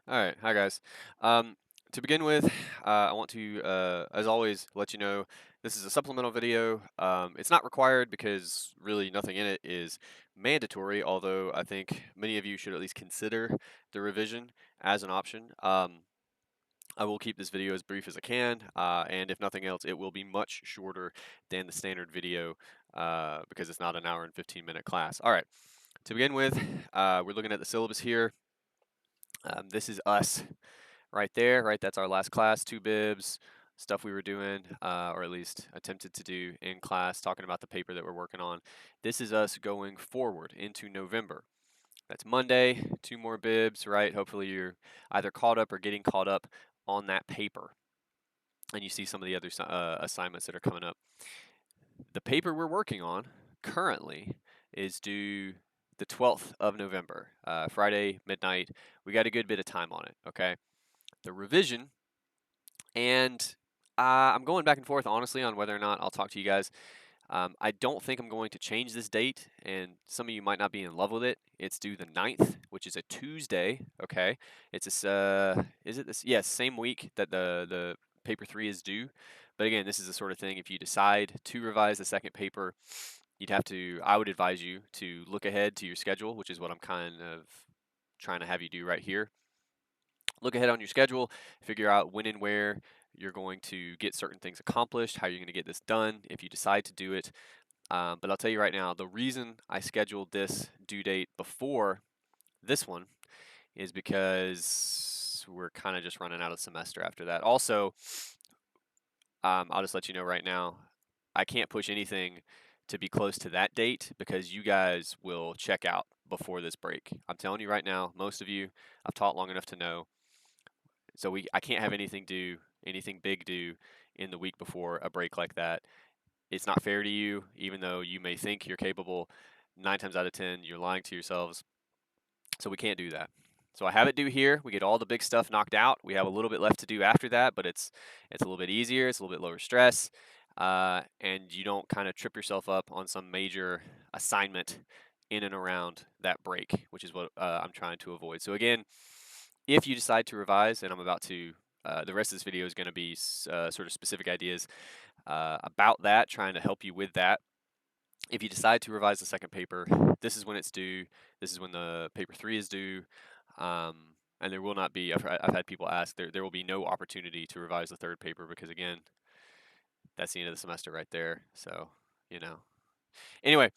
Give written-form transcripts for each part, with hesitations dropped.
All right, hi guys. Um, to begin with, I want to, as always, let you know this is a supplemental video. It's not required because really nothing in it is mandatory, although I think many of you should at least consider the revision as an option. I will keep this video as brief as I can, and if nothing else, it will be much shorter than the standard video because it's not an hour and 15-minute class. All right, to begin with, we're looking at the syllabus here. This is us right there, right? That's our last class, two bibs, stuff we were doing, or at least attempted to do in class, talking about the paper that we're working on. This is us going forward into November. That's Monday, two more bibs, right? Hopefully you're either caught up or getting caught up on that paper. And you see some of the other assignments that are coming up. The paper we're working on currently is due the 12th of November, Friday, midnight. We got a good bit of time on it, okay? The revision, and I'm going back and forth honestly on whether or not I'll talk to you guys. I don't think I'm going to change this date, and some of you might not be in love with it. It's due the 9th, which is a Tuesday. Okay, it's this. Is it this? Yes, same week that the paper 3 is due. But again, this is the sort of thing. If you decide to revise the second paper, you'd have to. I would advise you to look ahead to your schedule, which is what I'm kind of trying to have you do right here. Look ahead on your schedule, figure out when and where you're going to get certain things accomplished, how you're going to get this done if you decide to do it. But I'll tell you right now, the reason I scheduled this due date before this one is because we're kind of just running out of semester after that. Also, I'll just let you know right now, I can't push anything to be close to that date because you guys will check out before this break. I'm telling you right now, most of you I've taught long enough to know. So I can't have anything due, anything big due in the week before a break like that. It's not fair to you, even though you may think you're capable. 9 times out of 10, you're lying to yourselves. So we can't do that. So I have it due here. We get all the big stuff knocked out. We have a little bit left to do after that, but it's a little bit easier. It's a little bit lower stress, and you don't kind of trip yourself up on some major assignment in and around that break, which is what I'm trying to avoid. So again, if you decide to revise, and I'm about to, the rest of this video is going to be sort of specific ideas about that, trying to help you with that. If you decide to revise the second paper, this is when it's due. This is when the paper 3 is due. And there will not be, I've had people ask, there will be no opportunity to revise the third paper because, again, that's the end of the semester right there. So, you know. Anyway,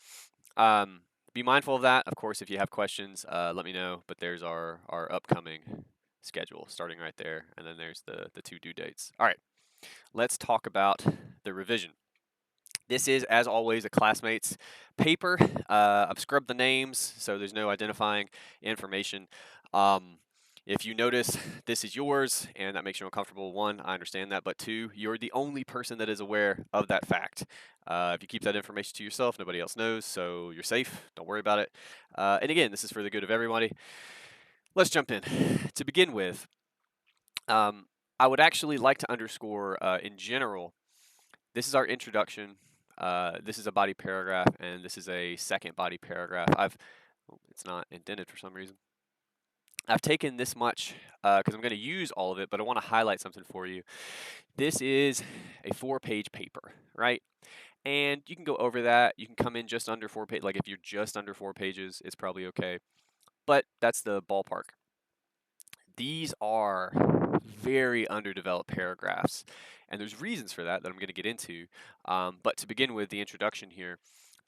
be mindful of that. Of course, if you have questions, let me know. But there's our upcoming schedule starting right there. And then there's the two due dates. All right, let's talk about the revision. This is, as always, a classmate's paper. I've scrubbed the names, so there's no identifying information. If you notice this is yours and that makes you uncomfortable, one, I understand that, but two, you're the only person that is aware of that fact. If you keep that information to yourself, nobody else knows, so you're safe. Don't worry about it. And again, this is for the good of everybody. Let's jump in. To begin with, I would actually like to underscore, in general, this is our introduction. This is a body paragraph, and this is a second body paragraph. It's not indented for some reason. I've taken this much because I'm going to use all of it, but I want to highlight something for you. This is a 4-page paper, right? And you can go over that. You can come in just under 4 pages. Like if you're just under 4 pages, it's probably okay. But that's the ballpark. These are very underdeveloped paragraphs, and there's reasons for that I'm going to get into. But to begin with, the introduction here,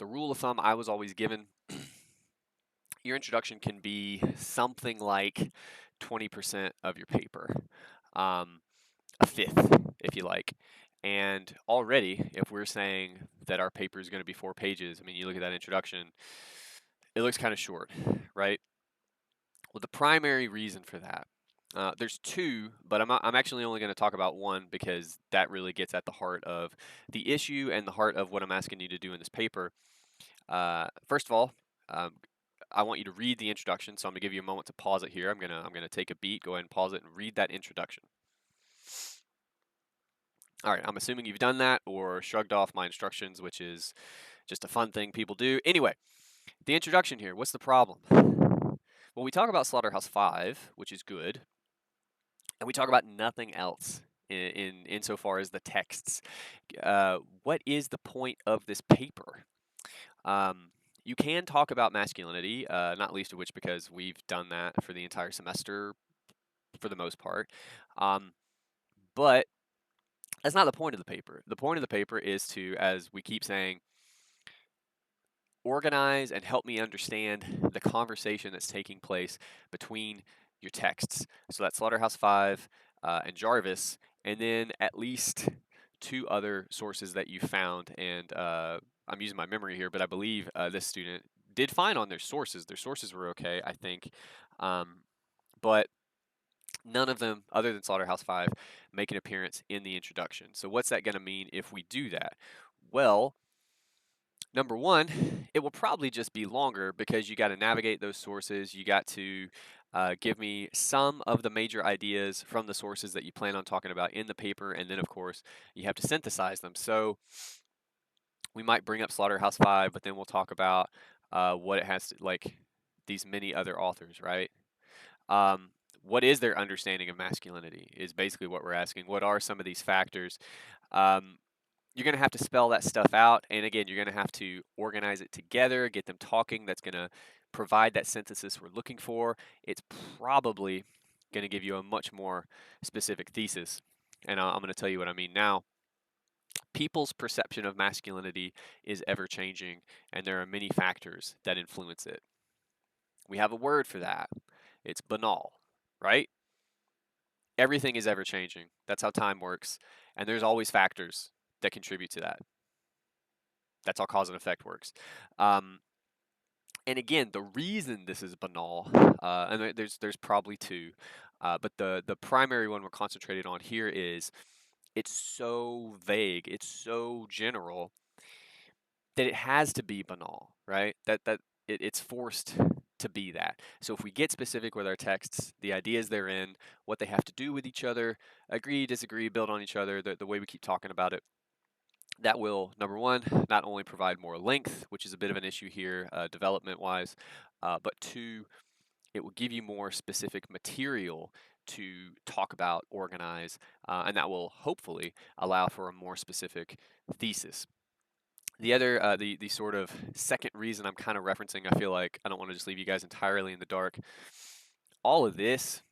the rule of thumb I was always given, your introduction can be something like 20% of your paper, a fifth, if you like. And already, if we're saying that our paper is going to be 4 pages, I mean, you look at that introduction, it looks kind of short, right? Well, the primary reason for that, there's two, but I'm actually only going to talk about one because that really gets at the heart of the issue and the heart of what I'm asking you to do in this paper. First of all, I want you to read the introduction, so I'm going to give you a moment to pause it here. I'm gonna take a beat, go ahead and pause it and read that introduction. All right, I'm assuming you've done that or shrugged off my instructions, which is just a fun thing people do. Anyway, the introduction here, what's the problem? Well, we talk about Slaughterhouse-5, which is good. and we talk about nothing else in insofar as the texts. What is the point of this paper? Um, you can talk about masculinity, not least of which because we've done that for the entire semester for the most part. Um, but that's not the point of the paper. The point of the paper is to, as we keep saying, organize and help me understand the conversation that's taking place between your texts. So that's Slaughterhouse-Five and Jarvis, and then at least two other sources that you found. And I'm using my memory here, but I believe this student did fine on their sources. Their sources were okay, I think. But none of them, other than Slaughterhouse-Five, make an appearance in the introduction. So what's that going to mean if we do that? Well, number one, it will probably just be longer because you got to navigate those sources. You got to give me some of the major ideas from the sources that you plan on talking about in the paper, and then of course you have to synthesize them. So we might bring up Slaughterhouse-Five, but then we'll talk about what it has to, like these many other authors, right? Um, what is their understanding of masculinity is basically what we're asking. What are some of these factors? Um, you're going to have to spell that stuff out. And again, you're going to have to organize it together, get them talking. That's going to provide that synthesis we're looking for. It's probably going to give you a much more specific thesis. And I'm going to tell you what I mean now. People's perception of masculinity is ever changing, and there are many factors that influence it. We have a word for that. It's banal, right? Everything is ever changing. That's how time works. And there's always factors that contribute to that. That's how cause and effect works. Um, and again, the reason this is banal, and there's probably two, but the primary one we're concentrated on here is it's so vague, it's so general that it has to be banal, right? It's forced to be that. So if we get specific with our texts, the ideas they're in, what they have to do with each other, agree, disagree, build on each other, the way we keep talking about it, that will, number one, not only provide more length, which is a bit of an issue here development-wise, but two, it will give you more specific material to talk about, organize, and that will hopefully allow for a more specific thesis. The other, the sort of second reason I'm kind of referencing, I feel like I don't want to just leave you guys entirely in the dark. All of this,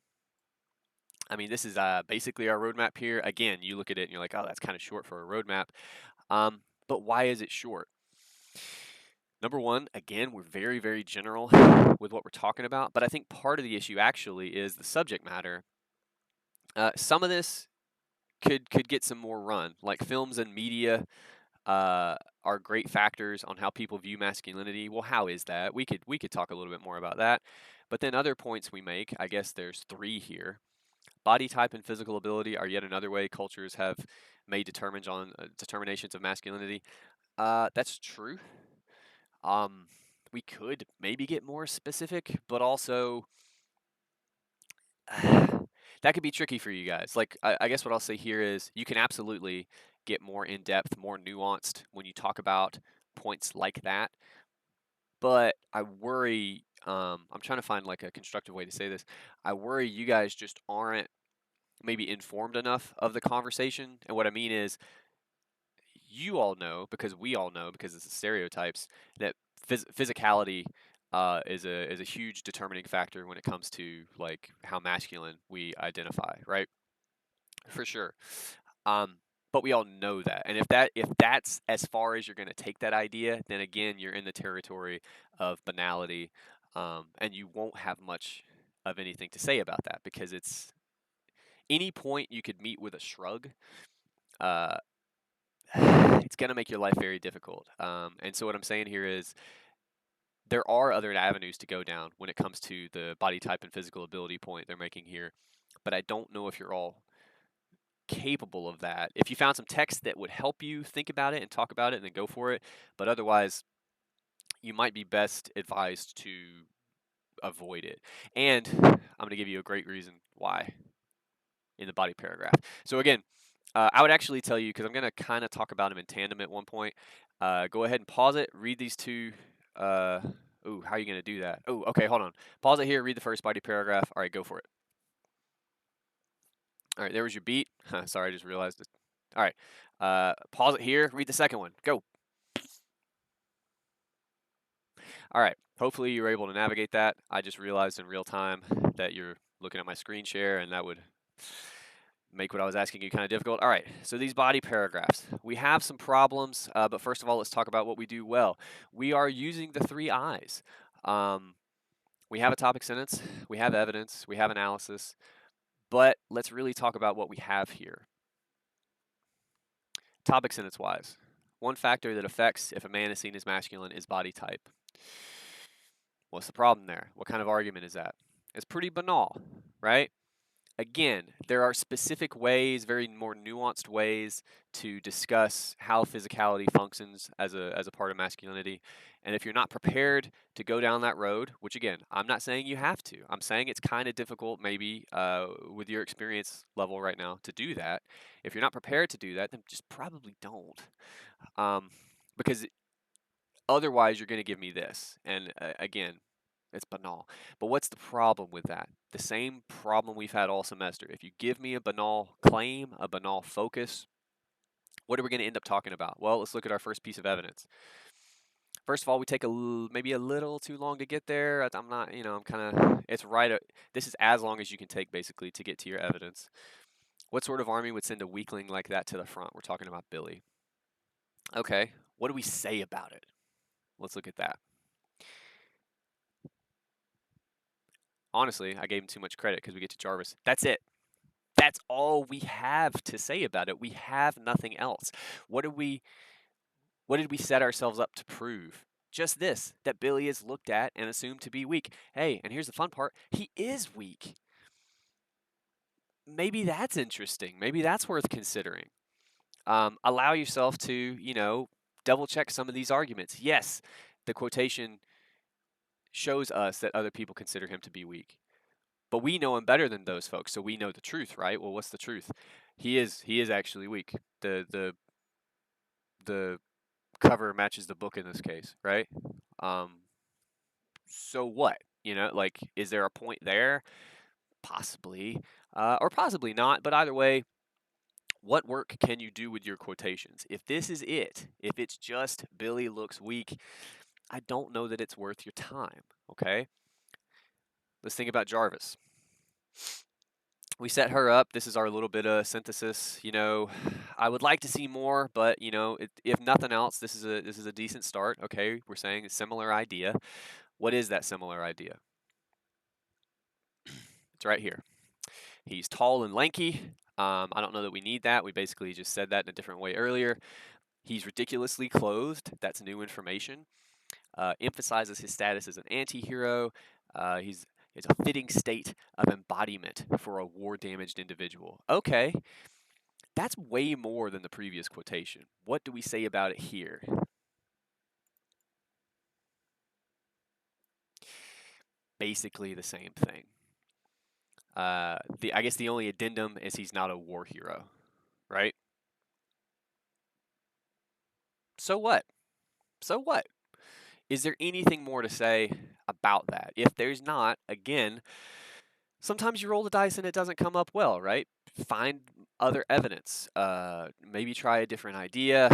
I mean, this is basically our roadmap here. Again, you look at it and you're like, oh, that's kind of short for a roadmap. But why is it short? Number one, again, we're very, very general with what we're talking about, but I think part of the issue actually is the subject matter. Some of this could get some more run, like films and media are great factors on how people view masculinity. Well, how is that? We could talk a little bit more about that. But then other points we make, I guess there's three here. Body type and physical ability are yet another way cultures have made determinations of masculinity. That's true. Um, we could maybe get more specific, but also that could be tricky for you guys. Like, I guess what I'll say here is you can absolutely get more in depth, more nuanced when you talk about points like that. But I worry, I'm trying to find like a constructive way to say this. I worry you guys just aren't maybe informed enough of the conversation. And what I mean is, you all know, because we all know, because it's the stereotypes, that physicality is a huge determining factor when it comes to like how masculine we identify, right? For sure. Um, but we all know that, and if that's as far as you're going to take that idea, then again you're in the territory of banality, and you won't have much of anything to say about that because it's any point you could meet with a shrug. Uh, it's going to make your life very difficult. And so what I'm saying here is there are other avenues to go down when it comes to the body type and physical ability point they're making here, but I don't know if you're all capable of that. If you found some text that would help you think about it and talk about it, then go for it. But otherwise, you might be best advised to avoid it. And I'm going to give you a great reason why in the body paragraph. So again, I would actually tell you, because I'm going to kind of talk about them in tandem at one point, go ahead and pause it, read these two. Ooh, how are you going to do that? Oh, okay, hold on. Pause it here, read the first body paragraph. All right, go for it. All right, there was your beat. Sorry, I just realized it. All right, pause it here. Read the second one. Go. All right. Hopefully you were able to navigate that. I just realized in real time that you're looking at my screen share, and that would make what I was asking you kind of difficult. All right, so these body paragraphs. We have some problems, but first of all, let's talk about what we do well. We are using the 3 I's. We have a topic sentence, we have evidence, we have analysis, but let's really talk about what we have here. Topic sentence wise, one factor that affects if a man is seen as masculine is body type. What's the problem there? What kind of argument is that? It's pretty banal, right? Again, there are specific ways, very more nuanced ways to discuss how physicality functions as a part of masculinity. And if you're not prepared to go down that road, which again, I'm not saying you have to. I'm saying it's kind of difficult maybe with your experience level right now to do that. If you're not prepared to do that, then just probably don't. Because otherwise you're going to give me this. And again, it's banal. But what's the problem with that? The same problem we've had all semester. If you give me a banal claim, a banal focus, what are we going to end up talking about? Well, let's look at our first piece of evidence. First of all, we take maybe a little too long to get there. I'm not, I'm kind of, it's right. This is as long as you can take basically to get to your evidence. What sort of army would send a weakling like that to the front? We're talking about Billy. Okay, what do we say about it? Let's look at that. Honestly, I gave him too much credit because we get to Jarvis. That's it. That's all we have to say about it. We have nothing else. What did we set ourselves up to prove? Just this, that Billy is looked at and assumed to be weak. Hey, and here's the fun part, he is weak. Maybe that's interesting. Maybe that's worth considering. Allow yourself to, double check some of these arguments. Yes, the quotation shows us that other people consider him to be weak. But we know him better than those folks, so we know the truth, right? Well, what's the truth? He is actually weak. The cover matches the book in this case, right? So what? Like, is there a point there? Possibly, or possibly not. But either way, what work can you do with your quotations? If this is it, if it's just Billy looks weak, I don't know that it's worth your time. Okay. Let's think about Jarvis. We set her up. This is our little bit of synthesis. I would like to see more, but if nothing else, this is a decent start. Okay, we're saying a similar idea. What is that similar idea? It's right here. He's tall and lanky. I don't know that we need that. We basically just said that in a different way earlier. He's ridiculously clothed. That's new information. Emphasizes his status as an anti-hero. It's a fitting state of embodiment for a war-damaged individual. Okay, that's way more than the previous quotation. What do we say about it here? Basically the same thing. I guess the only addendum is he's not a war hero, right? So what? So what? Is there anything more to say about that? If there's not, again, sometimes you roll the dice and it doesn't come up well, right? Find other evidence. Maybe try a different idea.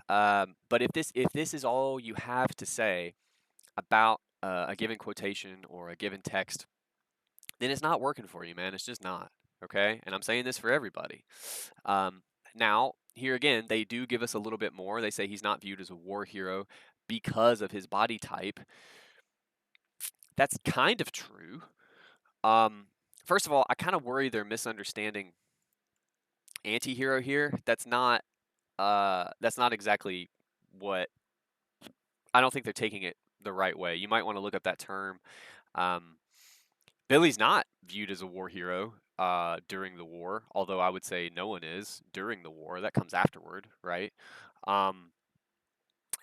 But if this is all you have to say about a given quotation or a given text, then it's not working for you, man. It's just not. Okay? And I'm saying this for everybody. Now, here again, they do give us a little bit more. They say he's not viewed as a war hero because of his body type. That's kind of true. First of all, I kind of worry they're misunderstanding anti-hero here. That's not exactly what, I don't think they're taking it the right way. You might want to look up that term. Billy's not viewed as a war hero during the war, although I would say no one is during the war. That comes afterward, right?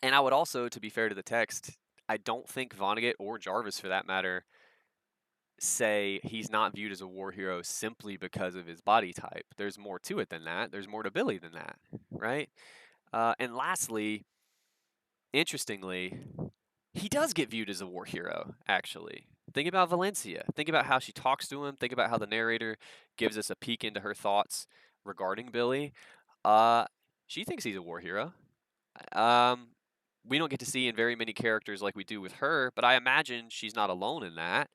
And I would also, to be fair to the text, I don't think Vonnegut or Jarvis, for that matter, say he's not viewed as a war hero simply because of his body type. There's more to it than that. There's more to Billy than that, right? And lastly, interestingly, he does get viewed as a war hero, actually. Think about Valencia. Think about how she talks to him. Think about how the narrator gives us a peek into her thoughts regarding Billy. Uh, she thinks he's a war hero. Um, we don't get to see in very many characters like we do with her, but I imagine she's not alone in that.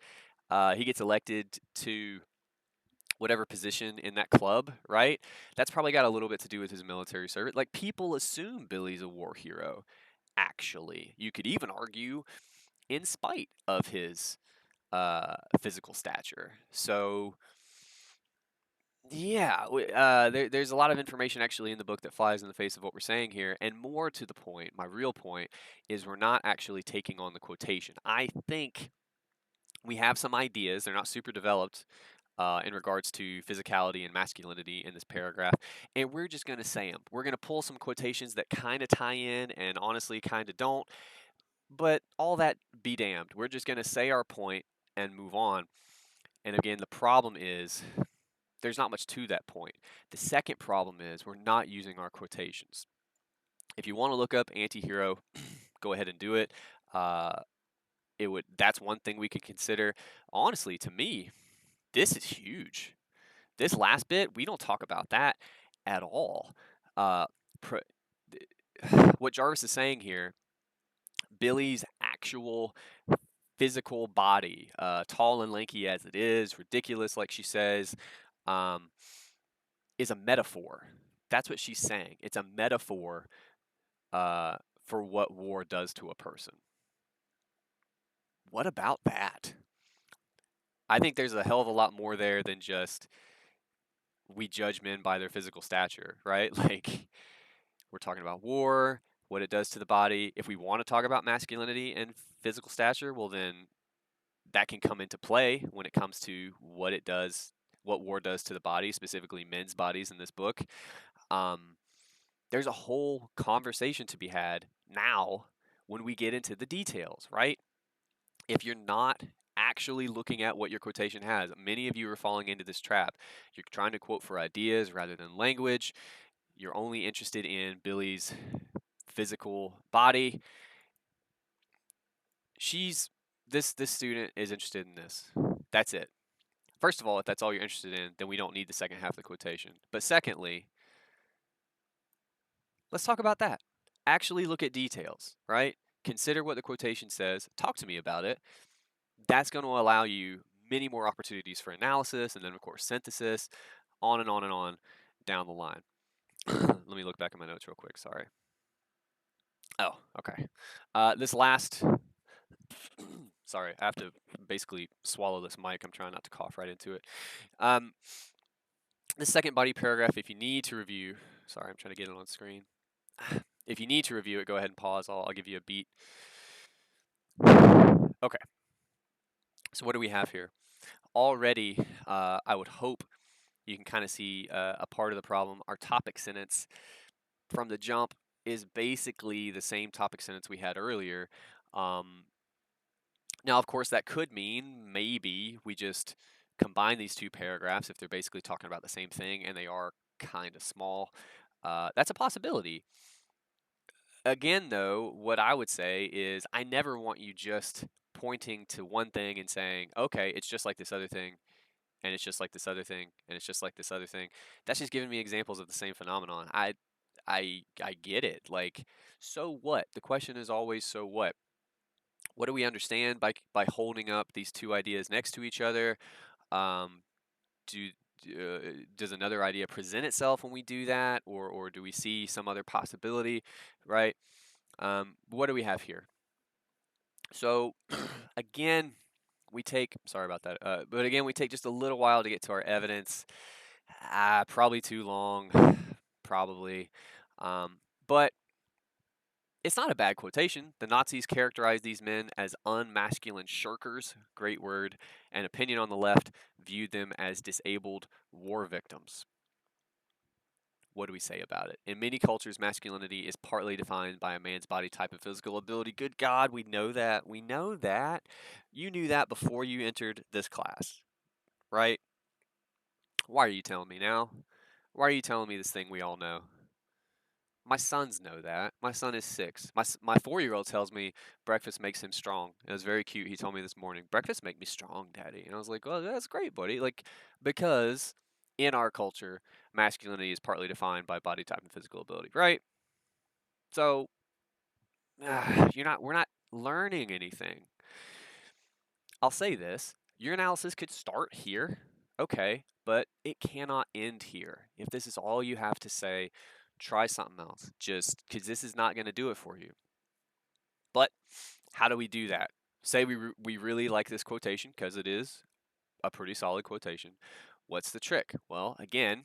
He gets elected to whatever position in that club, right? That's probably got a little bit to do with his military service. Like, people assume Billy's a war hero, actually. You could even argue in spite of his physical stature. So, yeah, there's a lot of information actually in the book that flies in the face of what we're saying here. And more to the point, my real point is we're not actually taking on the quotation. I think we have some ideas, they're not super developed in regards to physicality and masculinity in this paragraph, and we're just going to say them. We're going to pull some quotations that kind of tie in and honestly kind of don't, but all that be damned. We're just going to say our point and move on. And again, the problem is there's not much to that point. The second problem is we're not using our quotations. If you want to look up anti-hero, go ahead and do it. Uh, that's one thing we could consider. Honestly, to me, this is huge. This last bit, we don't talk about that at all. Uh, what Jarvis is saying here, Billy's actual physical body, tall and lanky as it is, ridiculous, like she says, um, is a metaphor. That's what she's saying. It's a metaphor for what war does to a person. What about that? I think there's a hell of a lot more there than just we judge men by their physical stature, right? Like, we're talking about war, what it does to the body. If we want to talk about masculinity and physical stature, well, then that can come into play when it comes to what it does, what war does to the body, specifically men's bodies in this book. Um, there's a whole conversation to be had now when we get into the details, right? If you're not actually looking at what your quotation has, many of you are falling into this trap. You're trying to quote for ideas rather than language. You're only interested in Billy's physical body. This student is interested in this. That's it. First of all, if that's all you're interested in, then we don't need the second half of the quotation. But secondly, let's talk about that. Actually look at details, right? Consider what the quotation says. Talk to me about it. That's going to allow you many more opportunities for analysis and then, of course, synthesis, on and on and on down the line. Let me look back at my notes real quick. Sorry. Oh, okay. This last, sorry, I have to basically swallow this mic. I'm trying not to cough right into it. The second body paragraph, if you need to review, sorry, I'm trying to get it on screen. If you need to review it, go ahead and pause. I'll give you a beat. Okay. So what do we have here? Already, I would hope you can kind of see a part of the problem. Our topic sentence from the jump is basically the same topic sentence we had earlier. Now, of course, that could mean maybe we just combine these two paragraphs if they're basically talking about the same thing and they are kind of small. That's a possibility. Again, though, what I would say is I never want you just pointing to one thing and saying, okay, it's just like this other thing, and it's just like this other thing, and it's just like this other thing. That's just giving me examples of the same phenomenon. I get it. Like, so what? The question is always, so what? What do we understand by holding up these two ideas next to each other? Um, do does another idea present itself when we do that, or do we see some other possibility, right? What do we have here? So again, we take, sorry about that, but again, we take just a little while to get to our evidence. Probably too long, probably. But it's not a bad quotation. The Nazis characterized these men as unmasculine shirkers, great word, and opinion on the left viewed them as disabled war victims. What do we say about it? In many cultures, masculinity is partly defined by a man's body type and physical ability. Good God, we know that. We know that. You knew that before you entered this class, right? Why are you telling me now? Why are you telling me this thing we all know? My sons know that. My son is 6. My 4-year-old tells me breakfast makes him strong. It was very cute. He told me this morning, "Breakfast make me strong, Daddy." And I was like, "Well, that's great, buddy." Like, because in our culture, masculinity is partly defined by body type and physical ability, right? So, we're not learning anything. I'll say this, your analysis could start here, okay, but it cannot end here. If this is all you have to say, try something else, just because this is not going to do it for you. But how do we do that? Say we really like this quotation because it is a pretty solid quotation. What's the trick? Well, again,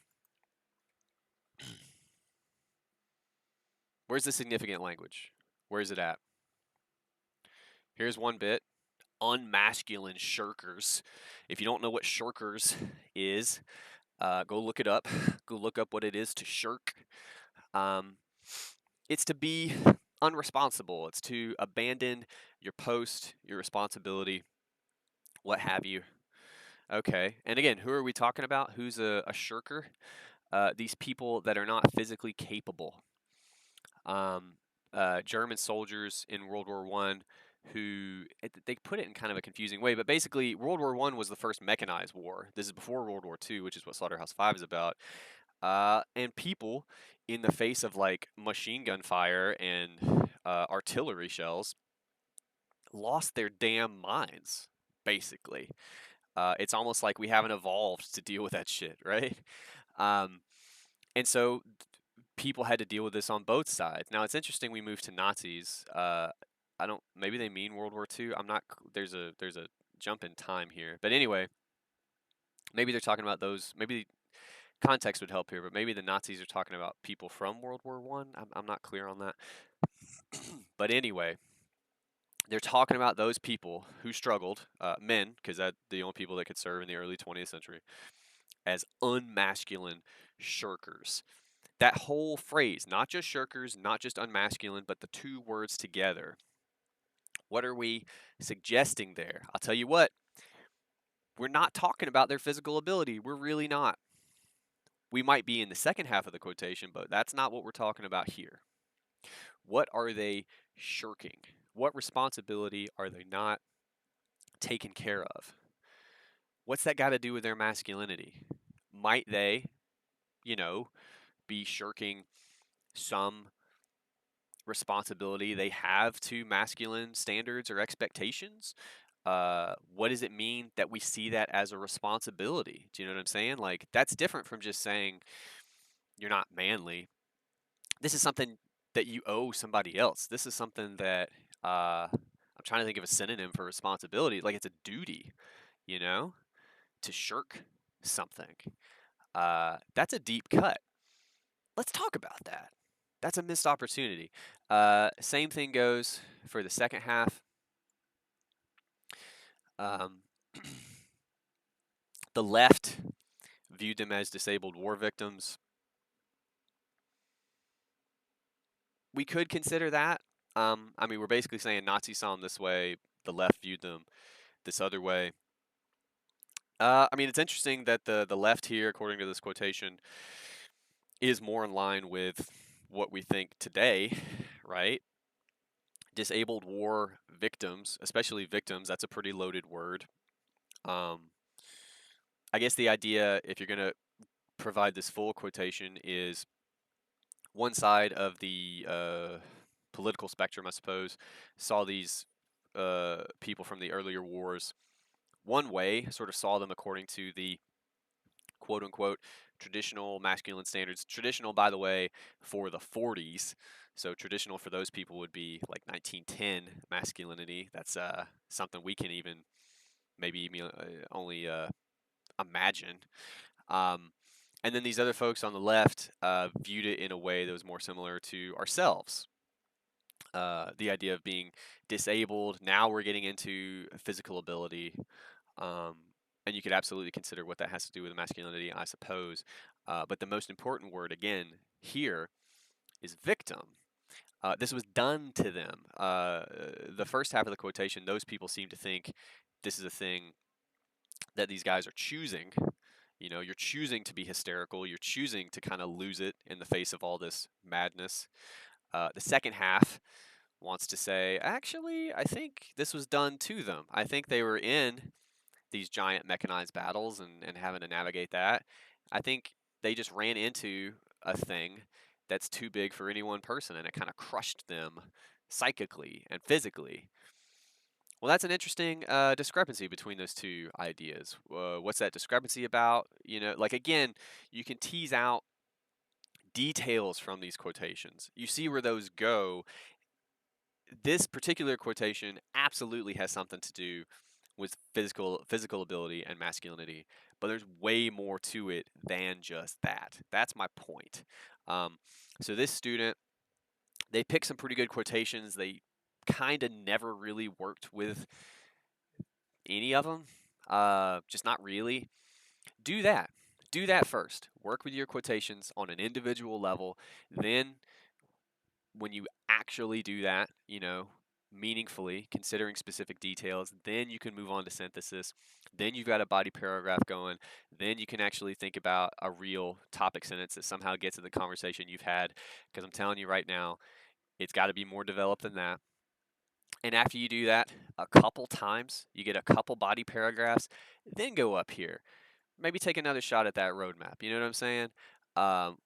where's the significant language? Where's it at? Here's one bit. Unmasculine shirkers. If you don't know what shirkers is, go look it up. Go look up what it is to shirk. Um, it's to be unresponsible. It's to abandon your post, your responsibility, what have you. Okay. And again, who are we talking about? Who's a shirker? These people that are not physically capable. Um, German soldiers in World War One, who they put it in kind of a confusing way, but basically World War One was the first mechanized war. This is before World War Two, which is what Slaughterhouse Five is about. And people, in the face of like machine gun fire and artillery shells, lost their damn minds. Basically, it's almost like we haven't evolved to deal with that shit, right? Um, and so people had to deal with this on both sides. Now it's interesting we moved to Nazis. I don't. Maybe they mean World War II. I'm not. There's a jump in time here. But anyway, maybe they're talking about those. Maybe context would help here. But maybe the Nazis are talking about people from World War One. I'm not clear on that. But anyway, they're talking about those people who struggled, men, because that the only people that could serve in the early 20th century, as unmasculine shirkers. That whole phrase, not just shirkers, not just unmasculine, but the two words together. What are we suggesting there? I'll tell you what, we're not talking about their physical ability. We're really not. We might be in the second half of the quotation, but that's not what we're talking about here. What are they shirking? What responsibility are they not taken care of? What's that got to do with their masculinity? Might they, you know, be shirking some responsibility they have to masculine standards or expectations? What does it mean that we see that as a responsibility? Do you know what I'm saying? Like, that's different from just saying you're not manly. This is something that you owe somebody else. This is something that I'm trying to think of a synonym for responsibility. Like, it's a duty, you know, to shirk something. That's a deep cut. Let's talk about that. That's a missed opportunity. Same thing goes for the second half. Um, the left viewed them as disabled war victims. We could consider that. I mean, we're basically saying Nazis saw them this way, the left viewed them this other way. I mean, it's interesting that the left here, according to this quotation, is more in line with what we think today, right? Disabled war victims, especially victims, that's a pretty loaded word. Um, I guess the idea, if you're going to provide this full quotation, is one side of the political spectrum, I suppose, saw these people from the earlier wars one way, sort of saw them according to the quote unquote traditional masculine standards. Traditional, by the way, for the 40s. So traditional for those people would be like 1910 masculinity. That's something we can even maybe even only imagine. Um, and then these other folks on the left viewed it in a way that was more similar to ourselves. The idea of being disabled. Now we're getting into physical ability. Um, and you could absolutely consider what that has to do with masculinity, I suppose. But the most important word, again, here is victim. This was done to them. The first half of the quotation, those people seem to think this is a thing that these guys are choosing. You know, you're choosing to be hysterical. You're choosing to kind of lose it in the face of all this madness. The second half wants to say, actually, I think this was done to them. I think they were in these giant mechanized battles and having to navigate that. I think they just ran into a thing that's too big for any one person, and it kind of crushed them psychically and physically. Well, that's an interesting discrepancy between those two ideas. What's that discrepancy about? You know, like again, you can tease out details from these quotations. You see where those go. This particular quotation absolutely has something to do with physical ability and masculinity, but there's way more to it than just that. That's my point. So this student, they picked some pretty good quotations. They kind of never really worked with any of them. Just not really. Do that. Do that first. Work with your quotations on an individual level. Then, when you actually do that, you know, meaningfully, considering specific details, then you can move on to synthesis. Then you've got a body paragraph going. Then you can actually think about a real topic sentence that somehow gets in the conversation you've had. Because I'm telling you right now, it's got to be more developed than that. And after you do that a couple times, you get a couple body paragraphs, then go up here. Maybe take another shot at that roadmap. You know what I'm saying? Um,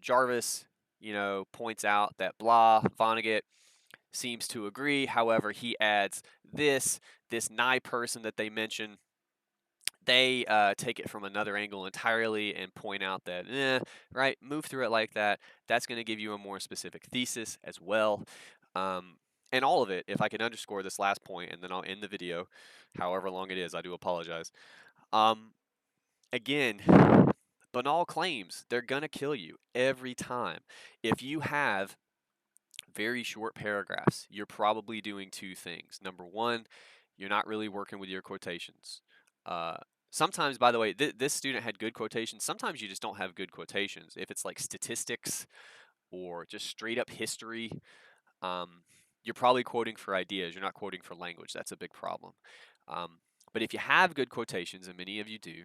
Jarvis, you know, points out that blah, Vonnegut seems to agree. However, he adds this nigh person that they mention. They take it from another angle entirely and point out that, right, move through it like that. That's going to give you a more specific thesis as well. And all of it, if I can underscore this last point, and then I'll end the video, however long it is, I do apologize. Again, banal claims, they're going to kill you every time. If you have very short paragraphs, you're probably doing two things. Number one, you're not really working with your quotations. Sometimes, by the way, this student had good quotations. Sometimes you just don't have good quotations. If it's like statistics or just straight up history, you're probably quoting for ideas. You're not quoting for language. That's a big problem. But if you have good quotations, and many of you do,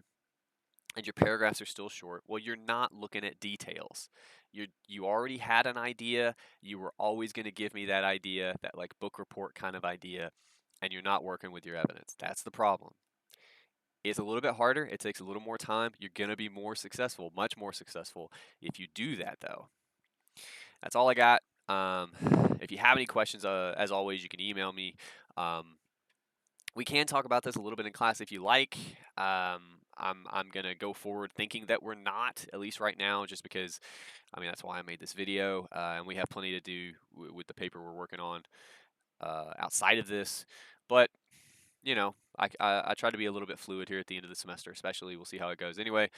and your paragraphs are still short, well, you're not looking at details. You already had an idea. You were always going to give me that idea, that like book report kind of idea, and you're not working with your evidence. That's the problem. It's a little bit harder. It takes a little more time. You're going to be more successful, much more successful if you do that, though. That's all I got. If you have any questions, as always, you can email me. We can talk about this a little bit in class if you like. I'm gonna go forward thinking that we're not, at least right now, just because, I mean, that's why I made this video, and we have plenty to do with the paper we're working on outside of this. But you know, I try to be a little bit fluid here at the end of the semester, especially. We'll see how it goes. Anyway,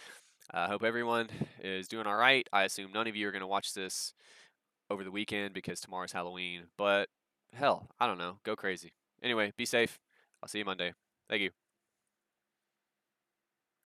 I hope everyone is doing all right. I assume none of you are gonna watch this over the weekend because tomorrow's Halloween. But hell, I don't know. Go crazy. Anyway, be safe. I'll see you Monday. Thank you.